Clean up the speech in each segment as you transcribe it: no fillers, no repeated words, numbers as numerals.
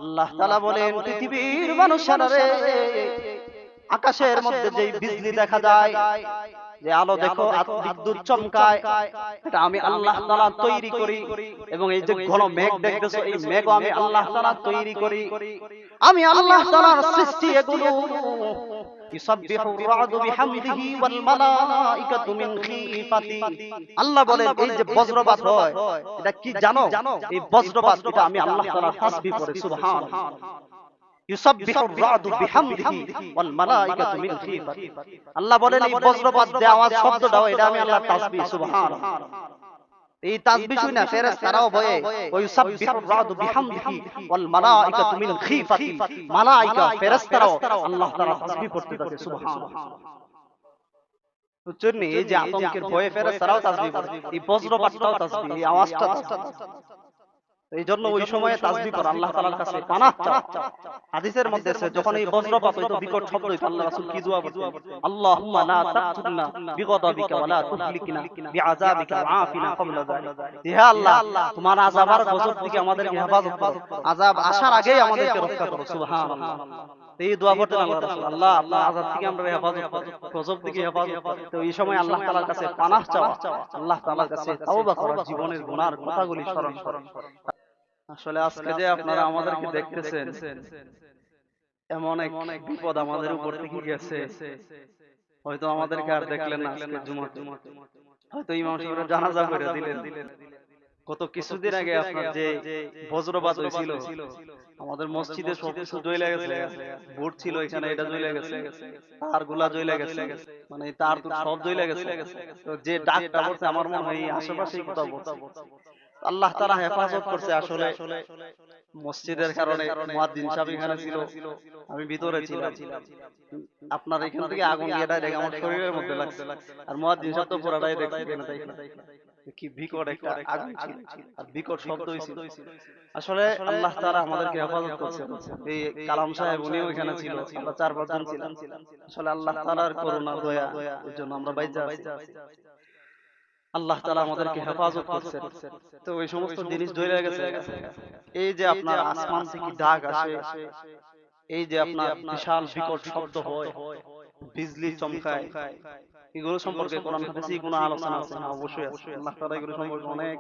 আল্লাহ তাআলা বলেন, পৃথিবীর মানুষেরা রে, আকাশের মধ্যে যেই বিজলি দেখা যায়, যে আলো দেখো, বিদ্যুৎ চমকায়, এটা আমি আল্লাহ তাআলা তৈরি করি। এবং এই যে ঘন মেঘ দেখতেছো, এই মেঘও আমি আল্লাহ তাআলা তৈরি করি। আমি আল্লাহ তাআলার সৃষ্টি এগুলো। ইউসাব্বিহুর রা'দু বিহামদিহি ওয়াল মালাইকাতু মিন খিফাতি। আল্লাহ বলেন, এই যে বজ্রপাত হয়, এটা কি জানো? এই বজ্রপাত, এটা আমি আল্লাহ তাআলা তাসবিহ করে। সুবহানাল্লাহ। ইউসাব্বিহুর রা'দু বিহামদিহি ওয়াল মালাইকাতু মিন খিফাতি। আল্লাহ বলেন, এই বজ্রপাত যে আওয়াজ, শব্দটা, এটা আমি আল্লাহ তাসবিহ। সুবহানাল্লাহ। এই তাসবিহ শুনে ফেরেশতারাও ভয়ে, ওই ইউসাব্বিহুর রা'দু বিহামদিহি ওয়াল মালাইকাতু মিন খিফাতি। মালায়েকা ফেরেশতারাও আল্লাহ তাআলা তাসবিহ করতে থাকে। সুবহানাল্লাহ। বুঝছেন? এই যে আতঙ্কের ভয়ে ফেরেশতারাও তাসবিহ করে, এই বজ্রপাতটাও তাসবিহ, এই আওয়াজটা তাসবিহ। এই জন্য ওই সময়ে তাসবিহ করা, আল্লাহ তাআলার কাছে পানাহ চাওয়া। হাদিসের মধ্যে আছে, যখন এই বজ্রপাত হইতো, বিকট শব্দ হইতো, আল্লাহ রাসূল কি দোয়া করতেন? আল্লাহুম্মা লা তাকতুলনা বিগদাবিকা ওয়া লা তুহলিকনা বিআযাবিকা ওয়া আফিনা ক্বাবলা যালিক। হে আল্লাহ, তোমার আযাব আর গজব থেকে আমাদেরকে হেফাজত করো, আযাব আসার আগেই আমাদেরকে রক্ষা করো। সুবহানাল্লাহ। এই দোয়া করতেন আল্লাহ রাসূল, আল্লাহ আপনার আযাব থেকে আমরা হেফাজত করো, গজব থেকে হেফাজত করো। তো এই সময় আল্লাহ তাআলার কাছে পানাহ চাওয়া, আল্লাহ তাআলার কাছে তাওবা করা, জীবনের গুনার কথাগুলি স্মরণ করা। আসলে আজকে যে আপনারা আমাদেরকে দেখতেছেন, এমন এক বিপদ আমাদের উপর থেকে গেছে, হয়তো আমাদেরকে আর দেখলেন না আজকে জুমাতে, হয়তো ইমাম সাহেবের জানাজা পড়ে দিলেন। গত কিছুদিন আগে আপনার যে বজ্রপাত হয়েছিল, আমাদের মসজিদে সবকিছু জ্বলে গেছে, বোর্ড ছিল এখানে, এটা জ্বলে গেছে, তারগুলা জ্বলে গেছে, মানে তার তো সব জ্বলে গেছে। তো যে ডাকটা পড়ছে, আমার মনে হয় আশেপাশেই কোথাও পড়ছে। আল্লাহ তাআলা হেফাজত করছে। আসলে মসজিদের কারণে মুয়াজ্জিন সাহেব এখানে ছিল, আমি ভিতরে ছিলাম। আপনার এখান থেকে আগুন গিয়ে ডাইরেক্ট আমার শরীরের মধ্যে লাগছে, আর মুয়াজ্জিন সাহেব তো পুরাটাই দেখছে এখানে দেখেন কি বিকট একটা আগুন ছিল, আর বিকট শব্দ হইছিল। আসলে আল্লাহ তাআলা আমাদেরকে হেফাজত করছে। এই কালাম সাহেব উনিও এখানে ছিল, আমরা 4-5 জন ছিলাম। আসলে আল্লাহ তাআলার করুণা দয়া, এর জন্য আমরা বাইচা আছি। আল্লাহ তাআলা আমাদেরকে হেফাজত করছেন। তো ওই সমস্ত জিনিস ধরে গেছে। এই যে আপনার আসমান থেকে ডাক আসে, এই যে আপনার বিশাল বিকট শব্দ হয়, বিজলি চমকায়, এগুলো সম্পর্কে কোরআন হাদিসে কোনো আলোচনা আছে? হ্যাঁ, অবশ্যই আছে। আল্লাহ তাআলা এগুলো সম্পর্কে অনেক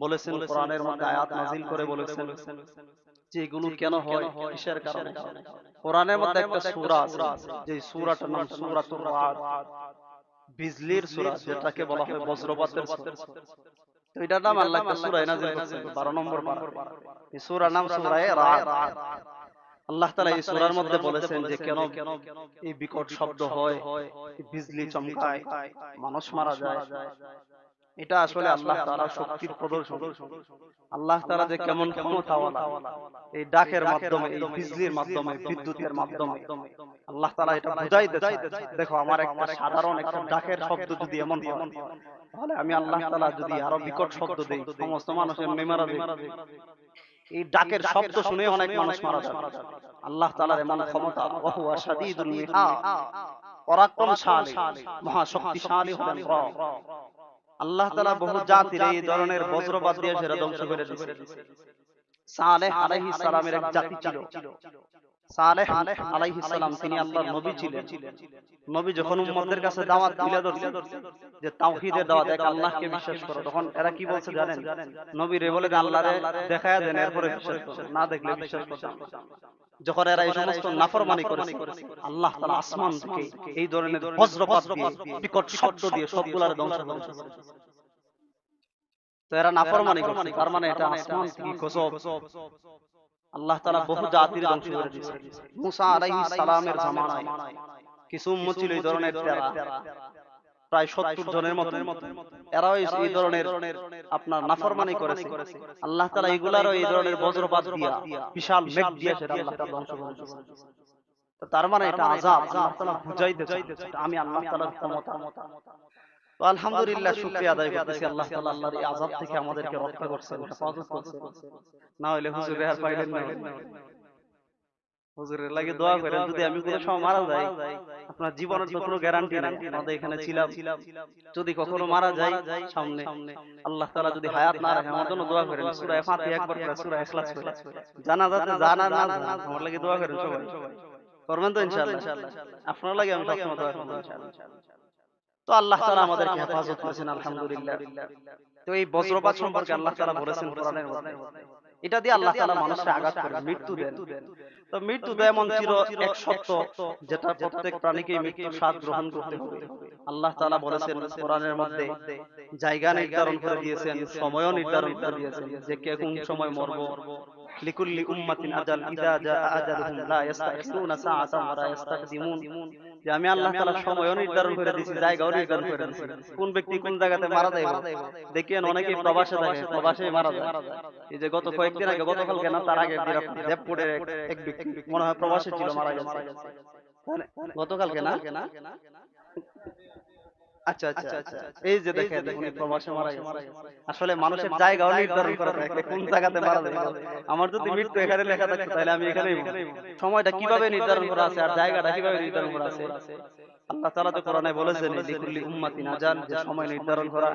বলেছেন, কোরআনের মধ্যে আয়াত নাযিল করে বলেছেন যে এগুলো কেন হয়, কিসের কারণে। কোরআনের মধ্যে একটা সূরা আছে, যে সূরাটার নাম সূরাতুর রাদ, বিজলির সূরা, যেটাকে বলা হয় বজ্রপাতের সূরা। তো এটার নাম আল্লাহ একটা সূরা নাযিল করেছেন, 12 নম্বর পারা। এই সূরার নাম সূরায়ে রাদ। আল্লাহ তাআলা এই সূরার মধ্যে বলেছেন যে কেন এই বিকট শব্দ হয়, বিজলি চমকায়, মানুষ মারা যায়। এটা আসলে আল্লাহ তাআলার শক্তির প্রদর্শন। আল্লাহ তাআলা যে কেমন ক্ষমতাওয়ালা, এই ডাকের মাধ্যমে, এই বিজলির মাধ্যমে, বিদ্যুতের মাধ্যমে আল্লাহ তাআলা এটা বুঝাইতে চায়। দেখো, আমার একটা সাধারণ একটা ডাকের শব্দ যদি এমন হয়, তাহলে আমি আল্লাহ তাআলা যদি আরো বিকট শব্দ দেই, সমস্ত মানুষ এমনি মারা যাবে। এই ডাকের শব্দ শুনে অনেক মানুষ মারা যাবে। আল্লাহ তাআলার এমন ক্ষমতা, ওয়া হুয়া শাদীদুল মিহা, পরাক্রমশালী, মহা শক্তিশালী হলেন রব। আল্লাহ তাআলা বহু জাতির এই ধরনের বজ্রপাত দিয়ে সেরা ধ্বংস করে দিয়েছে। সালেহ আলাইহিস সালামের এক জাতি ছিল, সালেহ আলাইহিস সালাম, তিনি আল্লাহর নবী ছিলেন। নবী যখন উম্মতদের কাছে দাওয়াত তুলে ধরছেন যে তাওহীদের দাওয়াত, এক আল্লাহকে বিশ্বাস করো, তখন এরা কি বলছে জানেন? নবীরে বলে যে আল্লাহরে দেখায়া দেন, এরপরে বিশ্বাস করো, না দেখলে বিশ্বাস করো। যখন এরা এই সমস্ত নাফরমানি করেছে, আল্লাহ তাআলা আসমান থেকে এই ধরনের বজ্রপাত দিয়ে, বিকট শব্দ দিয়ে সবগুলারে ধ্বংস করেছে। তো এরা নাফরমানি করছে, তার মানে এটা আসমান থেকে গজব। আল্লাহ তাআলা বহু জাতির ধ্বংস করে দিয়েছে। মুসা আলাইহিস সালামের জামানায় কিছু উম্মত ছিল এই ধরনের তেরা, প্রায় 70 জনের মতো। এরাও এই ধরনের আপনার নাফরমানি করেছে। আল্লাহ তাআলা এগুলারও এই ধরনের বজ্রপাত দিয়া, বিশাল মেঘ দিয়া সেটা আল্লাহ তাআলা ধ্বংস করে দিয়েছে। তো তার মানে এটা আযাব, আল্লাহ তাআলা বুঝাইতে চাইতেছে আমি আল্লাহ তাআলার ক্ষমতা। তো আলহামদুলিল্লাহ, শুকরিয়া আদায় করতেছি আল্লাহ তাআলা আল্লাহর এই আযাব থেকে আমাদেরকে রক্ষা করছেন, হেফাজত করছেন। না হইলে হুজুরে আর পাইলেন না। হুজুরের লাগে দোয়া করেন, যদি আমি কোনো সময় মারা যাই, আপনার জীবনের তো কোনো গ্যারান্টি নাই, আমাদের এখানে ছিলাম, যদি কখনো মারা যাই সামনে, আল্লাহ তাআলা যদি হায়াত না রাখে, আমার জন্য দোয়া করেন। সূরা ফাতিহা একবার পড়া, সূরা ইখলাস পড়া, জানাজাতে জানা না জানা আমার লাগে দোয়া করেন সবাই। করবেন তো ইনশাআল্লাহ? আপনার লাগে আমি সবসময় দোয়া করব ইনশাআল্লাহ। তো আল্লাহ তাআলা আমাদেরকে হেফাজত করেছেন আলহামদুলিল্লাহ। তো এই বজ্রপাত সম্পর্কে আল্লাহ তাআলা বলেছেন কোরআনের মধ্যে, এটা দিয়ে আল্লাহ তাআলা মানুষকে আঘাত করেন, মৃত্যু দেন। তো মৃত্যু তো এমন চির এক সত্য, যেটা প্রত্যেক প্রাণীকেই মৃত্যুর স্বাদ গ্রহণ করতে হবে। আল্লাহ তাআলা বলেছেন কোরআনের মধ্যে, জায়গা নির্ধারণ করে দিয়েছেন, সময়ও নির্ধারণ করে দিয়েছেন যে কে কোন সময় মরবো। লিকুল্লি উম্মাতিন আজাল, ইযা জাআ আজালুহুম লা ইস্তাখিরুনা সাআতান ওয়া লা ইস্তাকদিমুন। যে আমি আল্লাহ তাআলা সময়ও নির্ধারণ করে দিয়েছি, জায়গাও নির্ধারণ করে দিয়েছি, কোন ব্যক্তি কোন জায়গাতে মারা যাবে। দেখেন অনেকেই প্রবাসে থাকে, প্রবাসে মারা যায়। এই যে গত কয়েকদিন আগে, গতকালকে না তার আগে দেবপুরের এক ব্যক্তি মনে হয় প্রবাসে ছিল, মারা গেছে গতকালকে না। আচ্ছা আচ্ছা আচ্ছা, এই যে দেখেন উনি প্রবাসে মারা গেছে। আসলে মানুষের জায়গাও নির্ধারণ করা থাকে, কোন জায়গাতে মারা যাবে। আমার যদি মৃত্যু এখানে লেখা থাকতো তাহলে আমি এখানেই মরতাম। সময়টা কিভাবে নির্ধারণ করা আছে আর জায়গাটা কিভাবে নির্ধারণ করা আছে, আল্লাহ তাআলা তো কোরআনে বলেছেন লিকুল্লি উম্মাতিন আজাল, যে সময় নির্ধারণ করা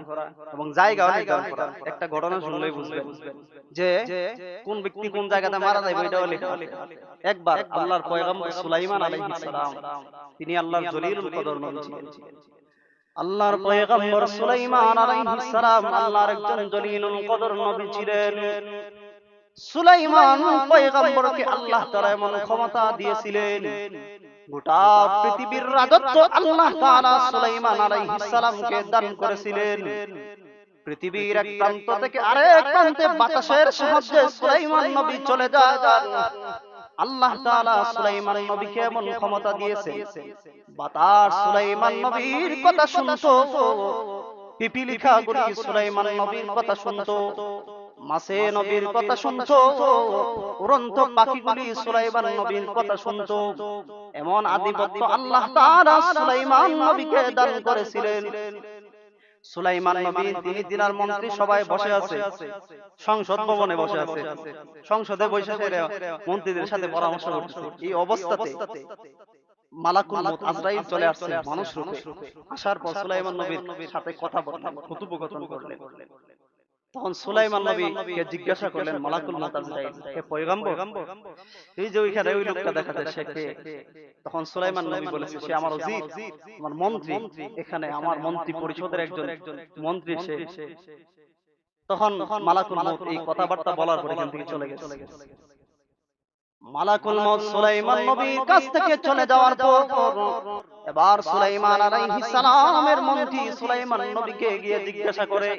এবং জায়গাও নির্ধারণ করা। একটা ঘটনা শুনলেই বুঝবেন যে কোন ব্যক্তি কোন জায়গাতে মারা যাবে এটাও লেখা আছে। একবার আল্লাহর পয়গম্বর সুলাইমান আলাইহিস সালাম, তিনি আল্লাহর জলিলুল কদর নবী ছিলেন। আল্লাহর পয়গম্বর সুলাইমান আলাইহিস সালাম আল্লাহর একজন জলিলুল কদর নবী ছিলেন। সুলাইমান পয়গম্বরকে আল্লাহ তাআলা এমন ক্ষমতা দিয়েছিলেন, গোটা পৃথিবীর রাজত্ব আল্লাহ তাআলা সুলাইমান আলাইহিস সালামকে দান করেছিলেন। পৃথিবীর এক প্রান্ত থেকে আরেক প্রান্তে বাতাসের সাহায্যে সুলাইমান নবী চলে যান। আল্লাহ তাআলা সুলাইমান নবীকে এমন ক্ষমতা দিয়েছেন, বাতাস সুলাইমান নবীর কথা শুনতো, পিপিলিকাগুলি সুলাইমান নবীর কথা শুনতো, মাছে নবীর কথা শুনতো, উড়ন্ত পাখিগুলি সুলাইমান নবীর কথা শুনতো। এমন আধিপত্য আল্লাহ তাআলা সুলাইমান নবীকে দান করেছিলেন। সুলাইমান নবী তিনি দিনার মন্ত্রী সবাই বসে আছে, সংসদ ভবনে বসে আছে, সংসদে বসে মন্ত্রীদের সাথে পরামর্শ করছে। এই অবস্থাতে মালাকুল মউত আজরাইল চলে আসছে মানুষ রূপে। আসার পর সুলাইমান নবীর সাথে কথা বললেন, কথোপকথন করলেন। তখন সুলাইমান নবীকে জিজ্ঞাসা করলেন মালাকুল মউত আজরাইল, হে পয়গম্বর, এই যে ওইখানে ওই লোকটা দেখা যায় সে কে? তখন সুলাইমান নবী বলেছে, সে আমার ওজির, আমার মন্ত্রী, এখানে আমার মন্ত্রী পরিষদের একজন মন্ত্রী সে। তখন মালাকুল মউত এই কথাবার্তা বলার পর এখান থেকে চলে গেছে। মালাকুল মউত সুলাইমান নবীর কাছ থেকে চলে যাওয়ার পর এবার সুলাইমান আলাইহিস সালামের মন্ত্রী সুলাইমান নবীকে গিয়ে জিজ্ঞাসা করে,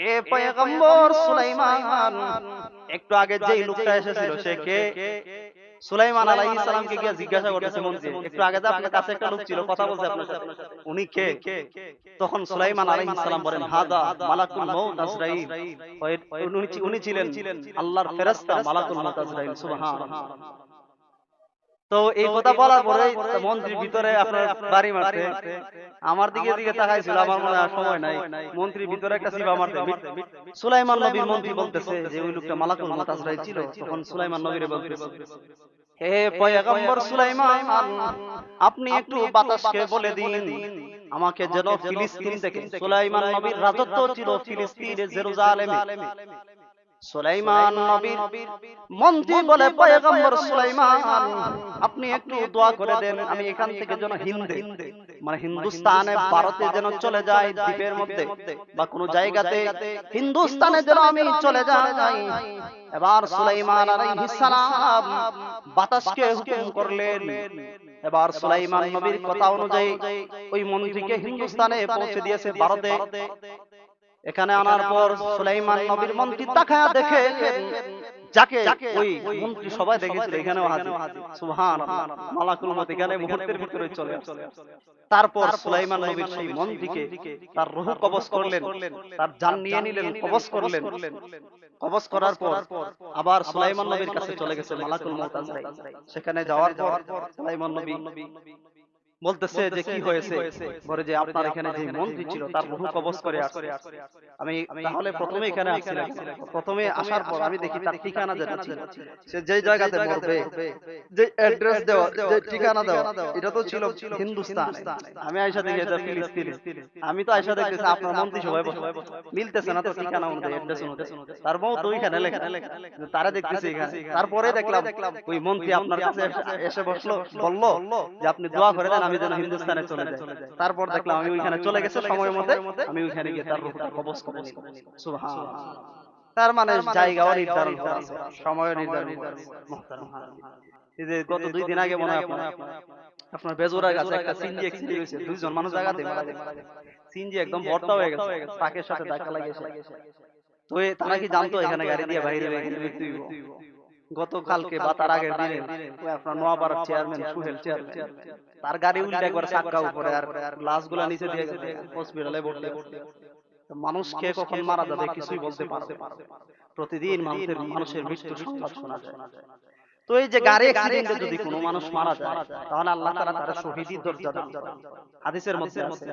এ পয়গম্বর সুলাইমান, একটু আগে যেই লোকটা এসেছিল সে কে? সুলাইমান আলাইহিস সালামকে গিয়ে জিজ্ঞাসা করতেছে মন্ত্রী, একটু আগে যে আপনার কাছে একটা লোক ছিল কথা বলছে আপনার সাথে, উনি কে? তখন সুলাইমান আলাইহিস সালাম বলেন, হাদা মালাকুল মউত আজরাইল, উনি ছিলেন আল্লাহর ফেরেশতা মালাকুল মউত আজরাইল। সুবহানাল্লাহ। তো এই কথা বলার পরে মন্ত্রীর ভিতরে আপনার বাড়ি মারছে, আমার দিকে দিকে তাকাইছিল, আমার মনে হয় সময় নাই, মন্ত্রীর ভিতরে একটা সিবা মারতে। সুলাইমান নবীর মন্ত্রী বলতেছে যে ওই লোকটা মালাকুল মউত আজরাইল ছিল। তখন সুলাইমান নবীরে বলতেছে, হে পয়গম্বর সুলাইমান, আপনি একটু বাতাসকে বলে দিন আমাকে যেন ফিলিস্তিন থেকে, সুলাইমান নবীর রাজত্ব ছিল ফিলিস্তিনের জেরুজালেমে। সুলাইমান নবীর মন্ত্রী বলে, পয়গম্বর সুলাইমান, আপনি একটু দোয়া করে দেন আমি এখান থেকে যেন হিন্দে, মানে হিন্দুস্তানে, ভারতে যেন চলে যাই, দ্বীপের মধ্যে বা কোন জায়গাতে হিন্দুস্তানে যেন আমি চলে যাই। এবার সুলাইমান আলাইহিস সালাম বাতাসকে হুকুম করলেন। এবার সুলাইমান নবীর কথা অনুযায়ী ওই মন্ত্রীকে হিন্দুস্তানে পৌঁছে দিয়েছে, ভারতে। এখানে আনার পর সুলাইমান নবীর মন্ত্রী তাকায়া দেখে যাকে ওই মন্ত্রী সবাই দেখেছিল এখানেও হাজির। সুবহানাল্লাহ, মালাকুল মউত এখানে মুহূর্তের ভিতরে চলে আসে। তারপর সুলাইমান নবীর সেই মন্ত্রীকে তার রূহ কবজ করলেন, তার জান নিয়ে নিলেন, কবজ করলেন। কবজ করার পর আবার সুলাইমান নবীর কাছে চলে গেছে মালাকুল মউত আজরাইল। সেখানে যাওয়ার পর সুলাইমান নবী বলতেছে যে কি হয়েছে, বলে যে আপনার এখানে যে মন্ত্রী ছিল তার রূহ কবজ করে আসছে। আমি তাহলে প্রথমে এখানে আসছিলাম, প্রথমে আসার পর আমি দেখি তার ঠিকানা যেটা ছিল, সে যেই জায়গাতে মরবে, যে অ্যাড্রেস দেওয়া, যে ঠিকানা দেওয়া, এটা তো ছিল হিন্দুস্তান। আমি আয়সা দেখি এটা ফিলিস্তিন। আমি তো আয়সা দেখতেছি আপনার মন্ত্রী সবাই মিলতেছে না তো ঠিকানা অনুযায়ী, অ্যাড্রেস অনুযায়ী। তার মৌ তো ওইখানে লেখা, তারা দেখতেছি এখানে। তারপরে দেখলাম ওই মন্ত্রী আপনার কাছে এসে বসলো, বললো যে আপনি দোয়া করে দেন আমি যেন হিন্দুস্তানে চলে যাই। তারপর দেখলাম আমি ওইখানে চলে গেছে সময় মতে, আমি ওইখানে গিয়ে তার রূহটা কবজ করে নিলাম। সুবহানাল্লাহ। তার মানে জায়গাও নির্ধারণ করা আছে, সময়ও নির্ধারণ করা আছে। মুহতারাম হাজিরিন, এই যে গত 2 দিন আগে মনে হয় আপনার বেজোরার কাছে একটা সিনজি অ্যাক্সিডেন্ট হয়েছে, 2 জন মানুষ জায়গাতে মারা গেছে। সিনজি একদম ভর্তা হয়ে গেছে, ট্রাকের সাথে ধাক্কা লাগিয়েছে। তো তারা কি জানতো এখানে গাড়ি দিয়ে বাইরে বেরিয়ে মৃত্যু হইব? গতকালকে বা তার আগের দিনে ওই আপনার নোয়াপাড়ার চেয়ারম্যান সুহেল চেয়ারম্যান, তার গাড়ি উল্টে একবার চাক্কা উপরে আর গ্লাস গুলা নিচে দিয়ে গেছে, হসপিটালে ভর্তি। মানুষ কে কখন মারা যাবে কিছুই বলতে পারবে না। প্রতিদিন মানুষের মৃত্যুর সংবাদ শোনা যায়। তো এই যে গাড়ি অ্যাক্সিডেন্টে যদি কোনো মানুষ মারা যায়, তাহলে আল্লাহ তাআলা তার শহীদের দরজা দান করেন। হাদিসের মধ্যে আছে,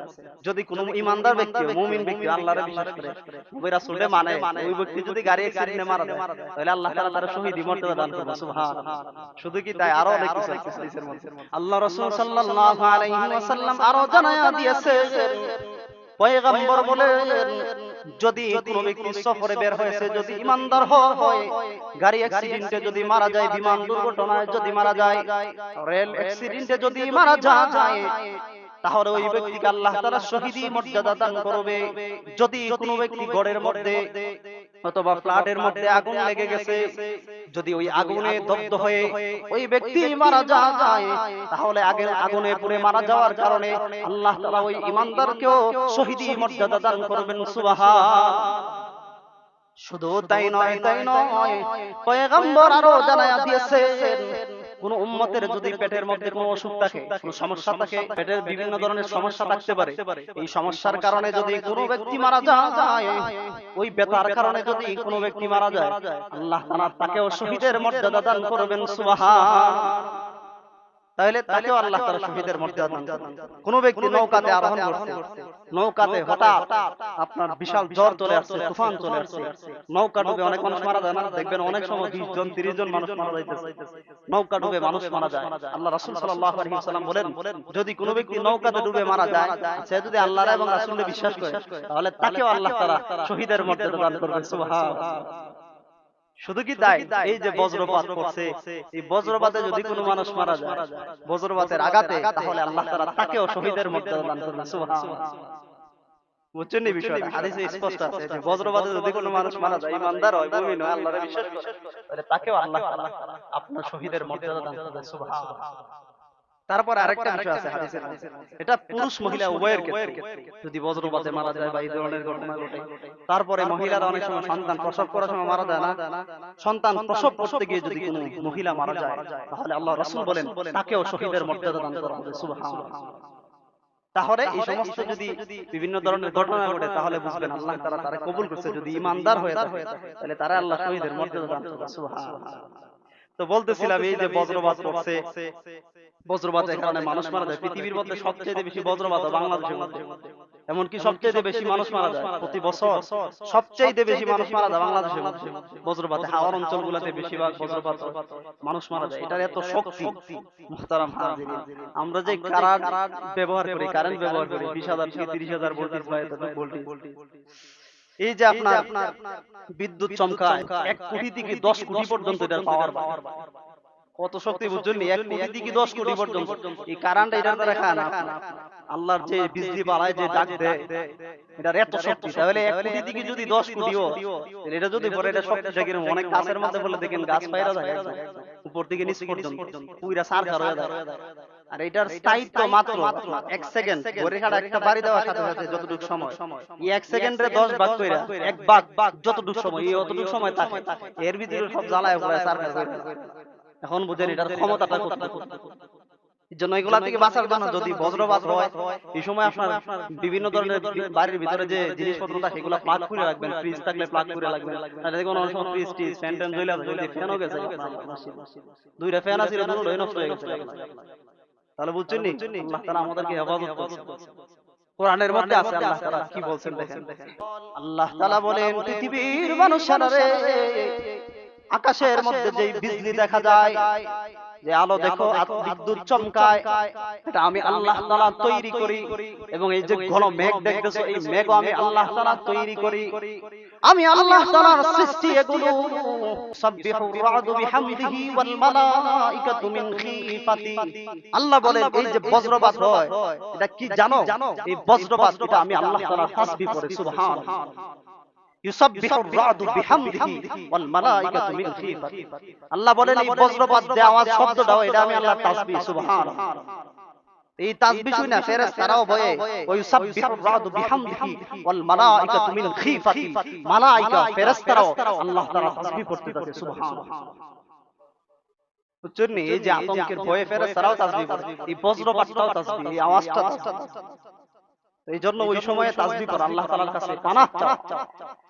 যদি কোনো ঈমানদার ব্যক্তি, মুমিন ব্যক্তি আল্লাহরে বিশ্বাস করে, নবী রাসূলকে মানে, ওই ব্যক্তি যদি গাড়ি অ্যাক্সিডেন্টে মারা যায়, তাহলে আল্লাহ তাআলা তার শহীদি মর্যাদা দান করবেন। সুবহানাল্লাহ। শুধু কি তাই, আরো অনেক কিছু আছে হাদিসের মধ্যে। আল্লাহ রাসূল সাল্লাল্লাহু আলাইহি ওয়াসাল্লাম আরো জানায়া দিয়েছেন, পয়গম্বর বলেন, যদি কোনো ব্যক্তি সফরে বের হয়েছে, যদি ঈমানদার হয়, গাড়ি অ্যাক্সিডেন্টে যদি মারা যায়, বিমান দুর্ঘটনায় যদি মারা যায়, রেল অ্যাক্সিডেন্টে যদি মারা যায়, তাহলে ওই ব্যক্তিকে আল্লাহ তাআলা শহীদি মর্যাদা দান করবে। যদি কোনো ব্যক্তি ঘরের মধ্যে অথবা ফ্ল্যাটের মধ্যে আগুন লেগে গেছে, যদি ওই আগুনে দগ্ধ হয়ে ওই ব্যক্তি মারা যায়, তাহলে আগুনে পুড়ে মারা যাওয়ার কারণে আল্লাহ তাআলা ওই ঈমানদারকেও শহীদি মর্যাদা দান করবেন। সুবহানাল্লাহ। শুধু তাই নয়, পয়গম্বর আরো জানায়া দিয়েছেন, কোন উম্মতের যদি পেটের মধ্যে কোনো অসুখ থাকে, কোনো সমস্যা থাকে, পেটের বিভিন্ন ধরনের সমস্যা থাকতে পারে, এই সমস্যার কারণে যদি কোনো ব্যক্তি মারা যায়, ওই ব্যথার কারণে যদি কোনো ব্যক্তি মারা যায়, আল্লাহ তাআলা তাকেও শহীদের মর্যাদা দান করবেন। সুবহানাল্লাহ। তাহলে তাকেও আল্লাহ তাআলা শহীদের মর্যাদা দান করবেন। কোন ব্যক্তি নৌকাতে আরোহণ করছে, নৌকাতে হঠাৎ আপনার বিশাল ঝড় চলে আসছে, তুফান চলে আসছে, নৌকা ডুবে অনেক মানুষ মারা যায় না? দেখবেন অনেক সময় 20 জন 30 জন মানুষ মারা যাইতেছে, নৌকা ডুবে মানুষ মারা যায়। আল্লাহ রাসূল সাল্লাল্লাহু আলাইহি ওয়াসাল্লাম বলেন, যদি কোনো ব্যক্তি নৌকাতে ডুবে মারা যায়, সে যদি আল্লাহ এবং রাসূলকে বিশ্বাস করে, তাহলে তাকেও আল্লাহ তাআলা শহীদের মর্যাদা দান করবেন। সুবহানাল্লাহ। শুধু কি তাই, এই যে বজ্রপাত পড়ছে, এই বজ্রপাতে যদি কোনো মানুষ মারা যায় বজ্রপাতের আঘাতে, তাহলে আল্লাহ তাআলা তাকেও শহীদের মর্যাদা দান করবেন। সুবহানাল্লাহ। বুঝছেন এই বিষয়টা? হাদিসে স্পষ্ট আছে যে বজ্রপাতে যদি কোনো মানুষ মারা যায়, ঈমানদার হয়, মুমিন হয়, আল্লাহরে বিশ্বাস করে, তাহলে তাকেও আল্লাহ তাআলা আপনার শহীদের মর্যাদা দান করবেন। সুবহানাল্লাহ। তারপর আরেকটা বিষয় আছে হাদিসের মধ্যে, এটা পুরুষ মহিলা উভয়ের ক্ষেত্রে, যদি বজ্রপাতে মারা যায় বা এই ধরনের ঘটনা ঘটে, তারপরে মহিলারা অনেক সময় সন্তান প্রসব করার সময় মারা যায় না? সন্তান প্রসব করতে গিয়ে যদি কোনো মহিলা মারা যায়, তাহলে আল্লাহ রাসূল বলেন তাকেও শহীদের মর্যাদা দান করা হবে। সুবহানাল্লাহ। তাহলে এই সমস্ত যদি বিভিন্ন ধরনের ঘটনা ঘটে, তাহলে বুঝবেন আল্লাহ তাআলা তারা কবুল করছে। যদি ঈমানদার হয়ে থাকে, তাহলে তারা আল্লাহ শহীদের মর্যাদা দান করবে। সুবহানাল্লাহ। তো বলতেছিলাম, এই যে বজ্রপাত পড়ছে, বজ্রপাতের কারণে মানুষ মারা যায়। পৃথিবীর মধ্যে সবচেয়ে বেশি বজ্রপাত বাংলাদেশের মধ্যে, এমনকি সবচেয়ে বেশি মানুষ মারা যায় প্রতি বছর, সবচেয়ে বেশি মানুষ মারা যায় বাংলাদেশের মধ্যে বজ্রপাতে। হাওয়ার অঞ্চলগুলোতে বেশিরভাগ বজ্রপাত মানুষ মারা যায়। এটার এত শক্তি, মুহতারাম হাজিরিন, আমরা যে কারেন্ট ব্যবহার করি, 20,000 থেকে 30,000 ভোল্টেজ বা এতটুকু ভোল্টেজ, এই যে আপনার বিদ্যুৎ চমকায় 1 কোটি থেকে 10 কোটি পর্যন্ত এটার পাওয়ার, কত শক্তি বুঝছেন? 1 কোটি থেকে 10 কোটি পর্যন্ত এই কারেন্ট এটার দ্বারা খায় না। আল্লাহর যে বিজলি বাড়ায়, যে ডাক দেয়, এটার এত শক্তি। তাহলে 1 কোটি থেকে যদি 10 কোটিও, এটা যদি পরে, এটা শক্তিটা কিরকম? অনেক গাছের মধ্যে বলে দেখেন গাছ পায়রা যায় উপর থেকে নিচ পর্যন্ত, পুরা সারখার হয়ে যায়। আর এটার স্থায়িত্ব মাত্র 1 সেকেন্ড। ঘড়ি কাটা একটা বাড়ি দেওয়ার সাথে সাথে যতটুকু সময়, এই 1 সেকেন্ডে 10 ভাগ কইরা, 1 ভাগ যতটুকু সময়, এই অতটুকু সময় থাকে, এর ভিতরে সব জ্বালায় পুরা সারখার হয়ে যায়। এখন বুঝেন এটার ক্ষমতাটা কত। এই জন্য এগুলা থেকে বাঁচার জন্য যদি বজ্রপাত হয়, এই সময় আপনার বিভিন্ন ধরনের বাড়ির ভিতরে যে জিনিসপত্র থাকে এগুলা প্লাগ করে রাখবেন। ফ্রিজ থাকলে প্লাগ করে রাখবেন। আর দেখুন অনেক সময় ফ্রিজ টিজ ফ্যান ট্যান জ্বলে আছে, ফ্যানও গেছে, 2টা ফ্যান আছে, দুটোই নষ্ট হয়ে গেছে। তাহলে বুঝছেন নি আল্লাহ তাআলা আমাদেরকে হেফাজত করছে। কোরআনের মধ্যে আছে আল্লাহ তাআলা কি বলছেন দেখেন। আল্লাহ তাআলা বলেন পৃথিবীর মানুষেরা রে, আকাশের মধ্যে যেই বিজলি দেখা যায়, যে আলো দেখো বিদ্যুৎ চমকায়, এটা আমি আল্লাহ তাআলা তৈরি করি। এবং এই যে ঘন মেঘ দেখতেছো, এই মেঘও আমি আল্লাহ তাআলা তৈরি করি। আমি আল্লাহ তাআলার সৃষ্টি এগুলো। সাব্বিহুর রা'দু বিহামদিহি ওয়াল মালাইকাতু মিন খিফাতি। আল্লাহ বলেন এই যে বজ্রপাত হয়, এটা কি জানো? এই বজ্রপাত এটা আমি আল্লাহ তাআলার তাসবিহ করে, সুবহানাল্লাহ। ইউসাব্বিহুর রা'দু বিহামদিহি ওয়াল মালাইকাতু মিন খিফাতি। আল্লাহ বলেন এই বজ্রপাত যে আওয়াজ শব্দটাও এটা আমি আল্লাহর তাসবিহ, সুবহানাল্লাহ। এই তাসবিহ শুনে ফেরেশতারাও ভয়ে, ওয়া ইউসাব্বিহুর রা'দু বিহামদিহি ওয়াল মালাইকাতু মিন খিফাতি। মালায়েকা ফেরেশতারাও আল্লাহ তাআলার তাসবিহ করতে থাকে, সুবহানাল্লাহ। বুঝছেন নি? এই যে আতঙ্কের ভয়ে ফেরেশতারাও তাসবিহ করে, এই বজ্রপাতটাও তাসবিহ, এই আওয়াজটা তাসবিহ। এই জন্য ওই সময়ে তাসবিহ করা, আল্লাহ তাআলার কাছে পানাহ চাওয়া।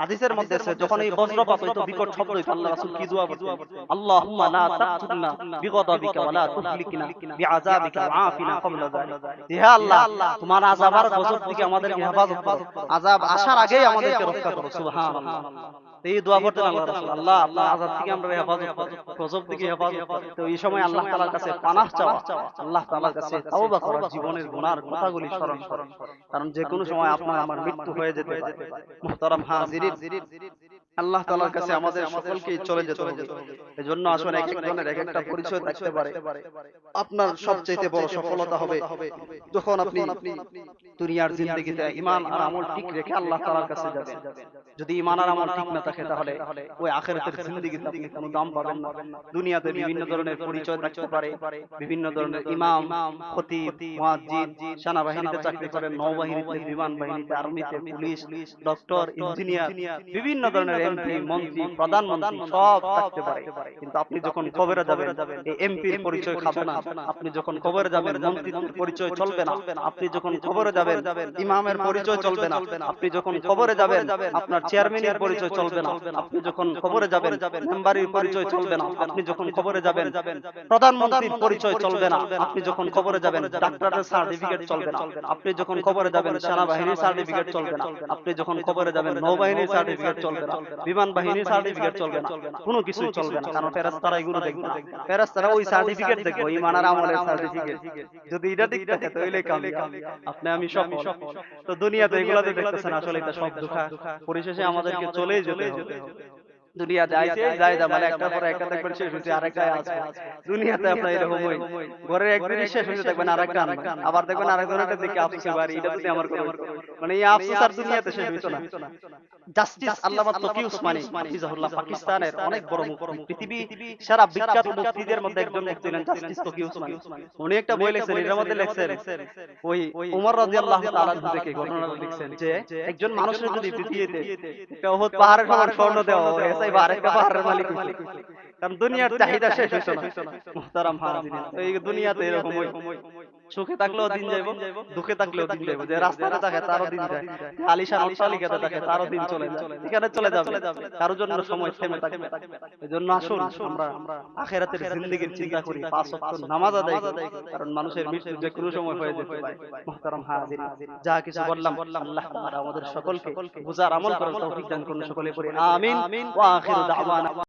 হাদিসের মধ্যে আছে যখন এই বজ্রপাত হইতো, বিকট শব্দ হইতো, আল্লাহ রাসূল কি দোয়া করতেন? আল্লাহুম্মা লা তাকতুলনা বিগদাবিকা ওয়া লা তুহলিকনা বিআযাবিকা ওয়া আফিনা ক্বাবলা যালিক। হে আল্লাহ, তোমার আযাব আর গজব থেকে আমাদেরকে হেফাজত করো, আযাব আসার আগেই আমাদেরকে রক্ষা করো, সুবহানাল্লাহ। এই দোয়া করতেন আল্লাহ রাসূল, আল্লাহ আপনার আযাব থেকে আমরা হেফাজত করো, গজব থেকে হেফাজত করো। তো এই সময় আল্লাহ তাআলার কাছে পানাহ চাওয়া, আল্লাহ তাআলার কাছে তাওবা করা, জীবনের গুনার কথাগুলি স্মরণ করা, কারণ যে কোনো সময় আপনার আমার মৃত্যু হয়ে যেতে পারে। মুহতারাম হাজিরিন, আল্লাহ তাআলার কাছে আমাদের সকলকেই চলে যেতে হবে। এজন্য আসলে এক একজনের এক একটা পরিচয় থাকতে পারে। আপনার সবচেয়ে বড় সফলতা হবে যখন আপনি দুনিয়ার জিন্দেগিতে ঈমান আর আমল ঠিক রেখে আল্লাহ তাআলার কাছে যাবেন। যদি ঈমান আর আমল ঠিক না থাকে তাহলে ওই আখিরাতের জিন্দেগিতে আপনি কোনো দাম পাবেন না। দুনিয়াতে বিভিন্ন ধরনের পরিচয় থাকতে পারে, বিভিন্ন ধরনের ইমাম, খতিব, মুয়াজ্জিন, সেনাবাহিনীতে চাকরি করেন, নৌবাহিনীতে, বিমান বাহিনীতে, আর্মিতে, পুলিশ, ডক্টর, ইঞ্জিনিয়ার, বিভিন্ন ধরনের এমপি, মন্ত্রী, প্রধানমন্ত্রী সব থাকতে পারে। কিন্তু আপনি যখন কবরে যাবেন এই এমপির পরিচয় খাবে না, আপনি যখন কবরে যাবেন মন্ত্রীর পরিচয় চলবে না, আপনি যখন কবরে যাবেন ইমামের পরিচয় চলবে না, আপনি যখন কবরে যাবেন আপনার চেয়ারম্যানের পরিচয় চলবে না, আপনি যখন কবরে যাবেন মেম্বারের পরিচয় চলবে না, আপনি যখন কবরে যাবেন প্রধানমন্ত্রীর পরিচয় চলবে না, আপনি যখন কবরে যাবেন ডাক্তারের সার্টিফিকেট চলবে না, আপনি যখন কবরে যাবেন সেনাবাহিনীর সার্টিফিকেট চলবে না, আপনি যখন কবরে যাবেন নৌবাহিনীর সার্টিফিকেট চলবে না, বিমান বাহিনীর সার্টিফিকেট চলবে না, কোনো কিছুই চলবে না। কারণ ফেরেশতারা এগুলো দেখবে না, ফেরেশতারা ওই সার্টিফিকেট দেখবে, ঈমান আর আমলের সার্টিফিকেট। যদি এটা ঠিক থাকে তাহলে কামিয়াব, আপনি আমি সফল। তো দুনিয়াতে এগুলাতে দেখতেছেন আসলে এটা সব ধোঁকা, পরিশেষে আমাদেরকে চলেই যেতে হবে। দুনিয়া যাইছে যাই যা, মানে একটার পর একটা দেখবেন শেষ হচ্ছে আরেকটা আছে। দুনিয়াতে আপনার এরকমই ঘরের একদিন শেষ হয়ে দেখবেন আরেকটা আনবেন, আবার দেখবেন আরেকজনের দিকে আফসোসে বাড়ি, এটা যদি আমার করে, মানে এই আফসোস আর দুনিয়াতে শেষ হইতো না। জাস্টিস আল্লামা তকি উসমানী হাফিজাহুল্লাহ পাকিস্তানের অনেক বড় মুফতি, পৃথিবী সারা বিখ্যাত মুফতিদের মধ্যে একজন মুফতি ছিলেন জাস্টিস তকি উসমানী। উনি একটা বই লিখছেন, এর মধ্যে লিখছেন ওই ওমর রাদিয়াল্লাহু তাআলা থেকে ঘটনা লিখছেন যে একজন মানুষের যদি পৃথিবীতে একটা উহুদ পাহাড়ের সমান স্বর্ণ দেওয়া হয়, এসে আরেকটা পাহাড়ের মালিক হইছে, কারণ দুনিয়ার চাহিদা শেষ হইতো না। মুহতারাম হাজিরিন, তো এই দুনিয়াতে এরকমই, সুখে থাকলেও দিন যাইবো, দুঃখে থাকলেও দিন যাইবো। যে রাস্তাতে থাকে তারও দিন যায়, আলিশান অট্টালিকাতে থাকে তারও দিন চলে যায়, এখানে চলে যাবে, কারোর জন্য সময় থেমে থাকবে। এজন্য আসুন আমরা আখিরাতের জিন্দেগির চিন্তা করি, 5 ওয়াক্ত নামাজ আদায় করি, কারণ মানুষের মৃত্যু যে কোনো সময় হয়ে যেতে পারে। মুহতারাম হাজিরিন, যা কিছু বললাম আল্লাহ তাআলা আমাদের সকলকে বুঝার আমল করার তৌফিক দান করুন। সকলে পড়ি আমিন। ওয়া আখিরু দাওয়ানা।